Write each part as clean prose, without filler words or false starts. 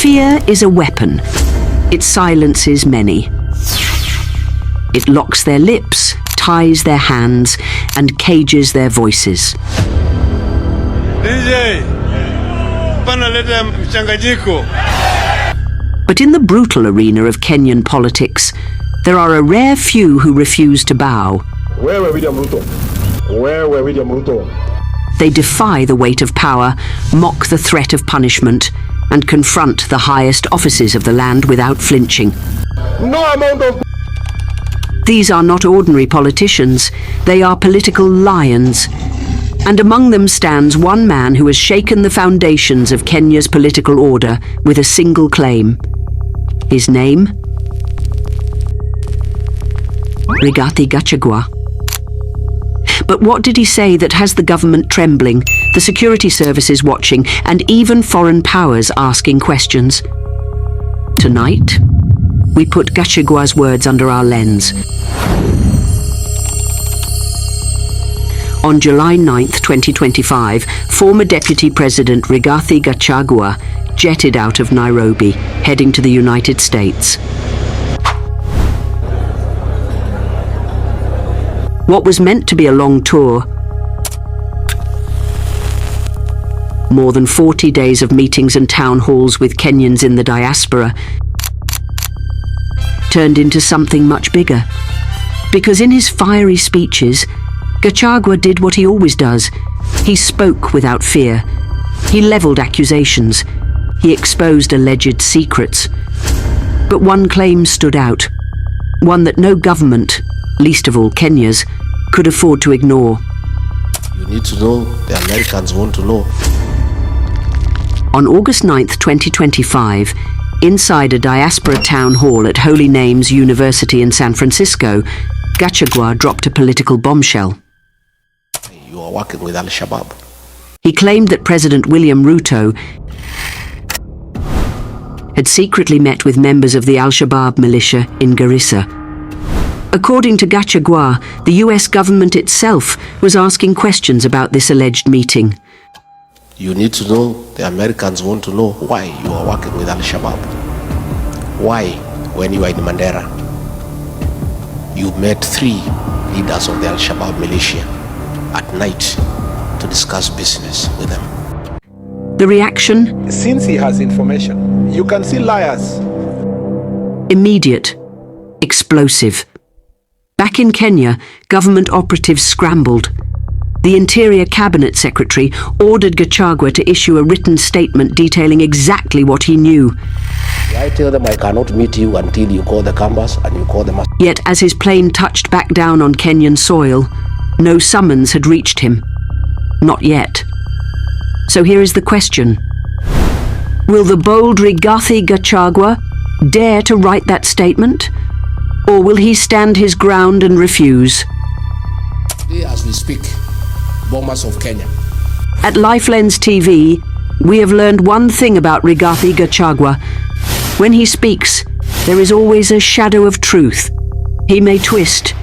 Fear is a weapon. It silences many. It locks their lips, ties their hands, and cages their voices. DJ, panaleta mchanganyiko. But in the brutal arena of Kenyan politics, there are a rare few who refuse to bow. Where were William Ruto? Where were William Ruto? They defy the weight of power, mock the threat of punishment, and confront the highest offices of the land without flinching. No amount of... These are not ordinary politicians, they are political lions. And among them stands one man who has shaken the foundations of Kenya's political order with a single claim. His name? Rigathi Gachagua. But what did he say that has the government trembling, the security services watching, and even foreign powers asking questions? Tonight, we put Gachagua's words under our lens. On July 9th, 2025, former Deputy President Rigathi Gachagua jetted out of Nairobi, heading to the United States. What was meant to be a long tour, more than 40 days of meetings and town halls with Kenyans in the diaspora, turned into something much bigger. Because in his fiery speeches, Gachagua did what he always does. He spoke without fear. He levelled accusations. He exposed alleged secrets. But one claim stood out, one that no government, least of all Kenya's, could afford to ignore. You need to know, the Americans want to know. On August 9th, 2025, inside a diaspora town hall at Holy Names University in San Francisco, Gachagua dropped a political bombshell. You are working with Al-Shabaab. He claimed that President William Ruto had secretly met with members of the Al-Shabaab militia in Garissa. According to Gachagua, the US government itself was asking questions about this alleged meeting. You need to know, the Americans want to know why you are working with Al-Shabaab. Why, when you were in Mandera, you met 3 leaders of the Al-Shabaab militia at night to discuss business with them. The reaction? Since he has information, you can see liars. Immediate. Explosive. Back in Kenya, government operatives scrambled. The Interior Cabinet Secretary ordered Gachagua to issue a written statement detailing exactly what he knew. I tell them I cannot meet you until you call the canvas and you call the master. Yet as his plane touched back down on Kenyan soil, no summons had reached him. Not yet. So here is the question. Will the bold Rigathi Gachagua dare to write that statement? Or will he stand his ground and refuse? Today, as we speak, bombers of Kenya. At LifeLens TV, we have learned one thing about Rigathi Gachagua. When he speaks, there is always a shadow of truth. He may twist,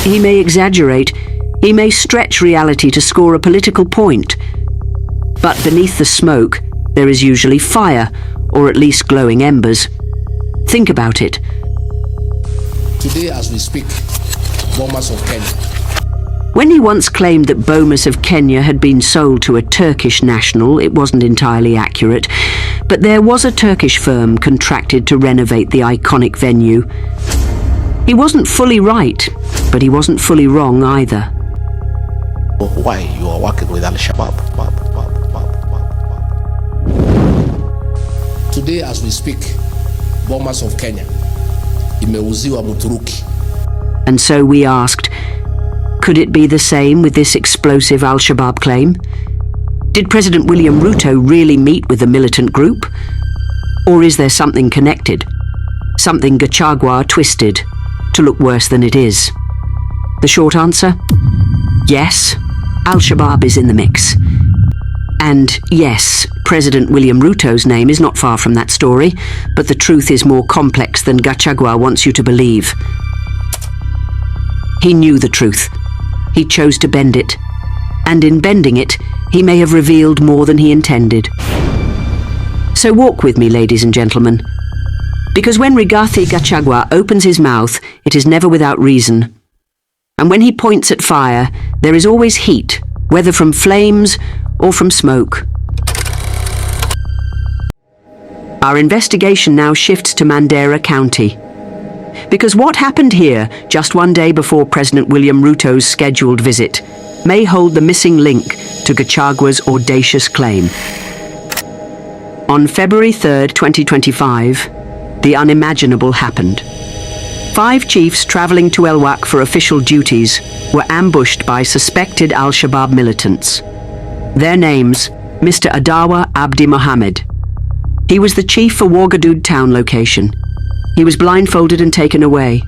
he may exaggerate, he may stretch reality to score a political point. But beneath the smoke, there is usually fire, or at least glowing embers. Think about it. Today, as we speak, bombers of Kenya. When he once claimed that Bomas of Kenya had been sold to a Turkish national, it wasn't entirely accurate, but there was a Turkish firm contracted to renovate the iconic venue. He wasn't fully right, but he wasn't fully wrong either. Why you are working with Al-Shabaab? Today, as we speak, bombers of Kenya. Imeuziwa Muturuki. And so we asked, could it be the same with this explosive Al-Shabaab claim? Did President William Ruto really meet with the militant group? Or is there something connected? Something Gachagua twisted to look worse than it is? The short answer? Yes, Al-Shabaab is in the mix. And yes, President William Ruto's name is not far from that story, but the truth is more complex than Gachagua wants you to believe. He knew the truth. He chose to bend it. And in bending it, he may have revealed more than he intended. So walk with me, ladies and gentlemen. Because when Rigathi Gachagua opens his mouth, it is never without reason. And when he points at fire, there is always heat, whether from flames or from smoke. Our investigation now shifts to Mandera County. Because what happened here, just one day before President William Ruto's scheduled visit, may hold the missing link to Gachagua's audacious claim. On February 3rd, 2025, the unimaginable happened. 5 chiefs travelling to El Wak for official duties were ambushed by suspected Al-Shabaab militants. Their names, Mr. Adawa Abdi Mohammed. He was the chief for Wargadud town location. He was blindfolded and taken away.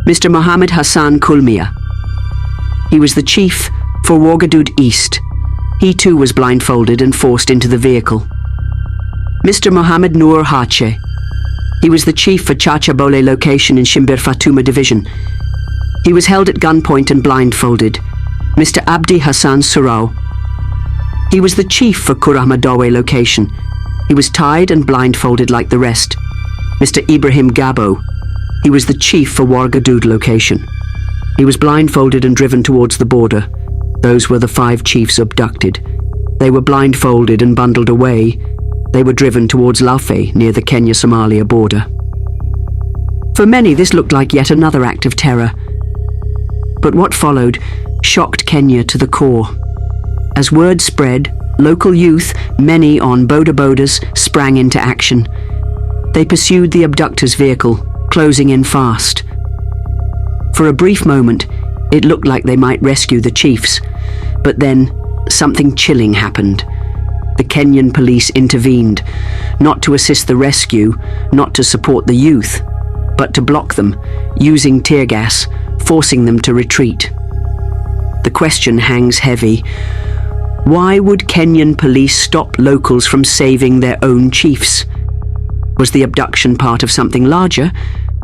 Mr. Mohammed Hassan Kulmia. He was the chief for Wargadud East. He too was blindfolded and forced into the vehicle. Mr. Mohammed Noor Hache. He was the chief for Chachabole location in Shimbir Fatuma division. He was held at gunpoint and blindfolded. Mr. Abdi Hassan Surau. He was the chief for Kurahmadawe location. He was tied and blindfolded like the rest. Mr. Ibrahim Gabo. He was the chief for Wargadud location. He was blindfolded and driven towards the border. Those were the 5 chiefs abducted. They were blindfolded and bundled away. They were driven towards Lafe, near the Kenya-Somalia border. For many, this looked like yet another act of terror. But what followed shocked Kenya to the core. As word spread, local youth, many on boda-bodas, sprang into action. They pursued the abductor's vehicle, closing in fast. For a brief moment, it looked like they might rescue the chiefs. But then, something chilling happened. The Kenyan police intervened, not to assist the rescue, not to support the youth, but to block them, using tear gas, forcing them to retreat. The question hangs heavy. Why would Kenyan police stop locals from saving their own chiefs? Was the abduction part of something larger,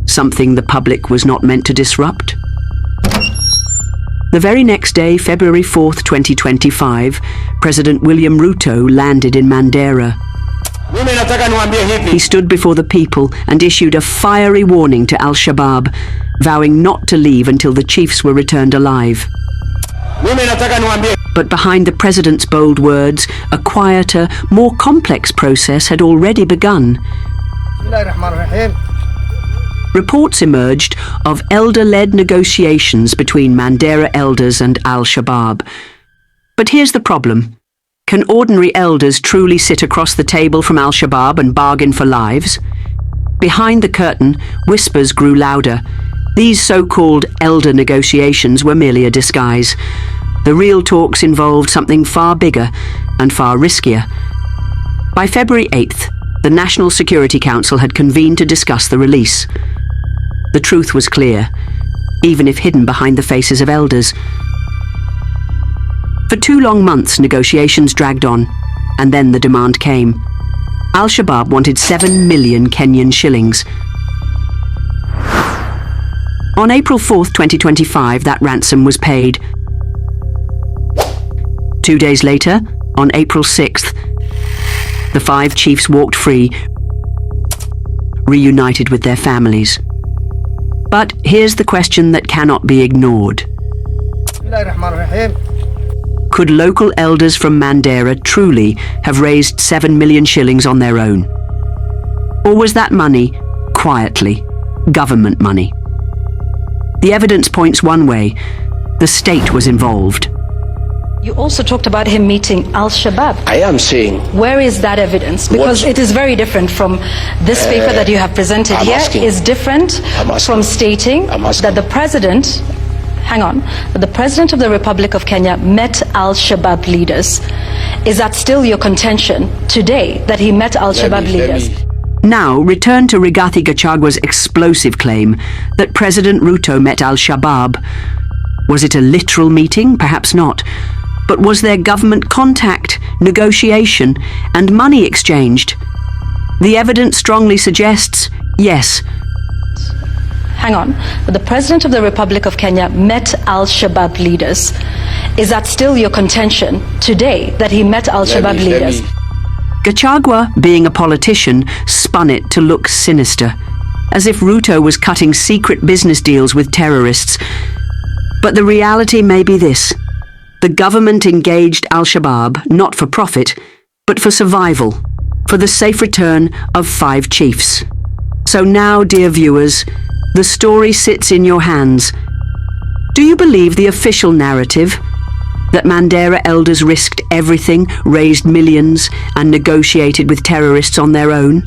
something the public was not meant to disrupt? The very next day, February 4th, 2025, President William Ruto landed in Mandera. He stood before the people and issued a fiery warning to Al-Shabaab, vowing not to leave until the chiefs were returned alive. But behind the president's bold words, a quieter, more complex process had already begun. Reports emerged of elder-led negotiations between Mandera elders and Al-Shabaab. But here's the problem. Can ordinary elders truly sit across the table from Al-Shabaab and bargain for lives? Behind the curtain, whispers grew louder. These so-called elder negotiations were merely a disguise. The real talks involved something far bigger and far riskier. By February 8th, the National Security Council had convened to discuss the release. The truth was clear, even if hidden behind the faces of elders. For 2 long months, negotiations dragged on, and then the demand came. Al-Shabaab wanted 7 million Kenyan shillings. On April 4th, 2025, that ransom was paid. 2 days later, on April 6th, the 5 chiefs walked free, reunited with their families. But here's the question that cannot be ignored. Could local elders from Mandera truly have raised 7 million shillings on their own? Or was that money, quietly, government money? The evidence points one way. The state was involved. You also talked about him meeting Al-Shabaab. I am saying... Where is that evidence? Because it is very different from this paper that you have presented here. Is different from stating that the president... Hang on. That the president of the Republic of Kenya met Al-Shabaab leaders. Is that still your contention today, that he met Al-Shabaab leaders? Now, return to Rigathi Gachagua's explosive claim that President Ruto met Al-Shabaab. Was it a literal meeting? Perhaps not. But was there government contact, negotiation, and money exchanged? The evidence strongly suggests yes. Hang on. But the president of the Republic of Kenya met Al-Shabaab leaders. Is that still your contention today, that he met Al-Shabaab leaders? Gachagua, being a politician, spun it to look sinister, as if Ruto was cutting secret business deals with terrorists. But the reality may be this. The government engaged Al-Shabaab not for profit, but for survival, for the safe return of 5 chiefs. So now, dear viewers, the story sits in your hands. Do you believe the official narrative that Mandera elders risked everything, raised millions, and negotiated with terrorists on their own?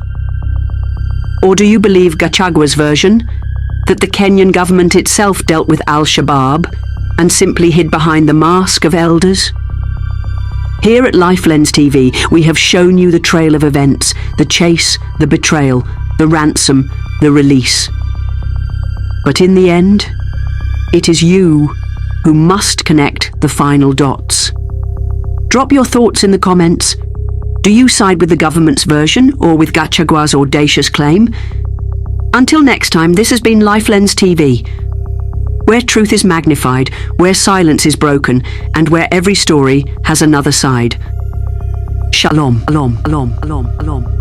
Or do you believe Gachagua's version, that the Kenyan government itself dealt with Al-Shabaab and simply hid behind the mask of elders? Here at LifeLens TV, we have shown you the trail of events, the chase, the betrayal, the ransom, the release. But in the end, it is you who must connect the final dots. Drop your thoughts in the comments. Do you side with the government's version or with Gachagua's audacious claim? Until next time, this has been LifeLens TV, where truth is magnified, where silence is broken, and where every story has another side. Shalom, alom, alom, alom, alom.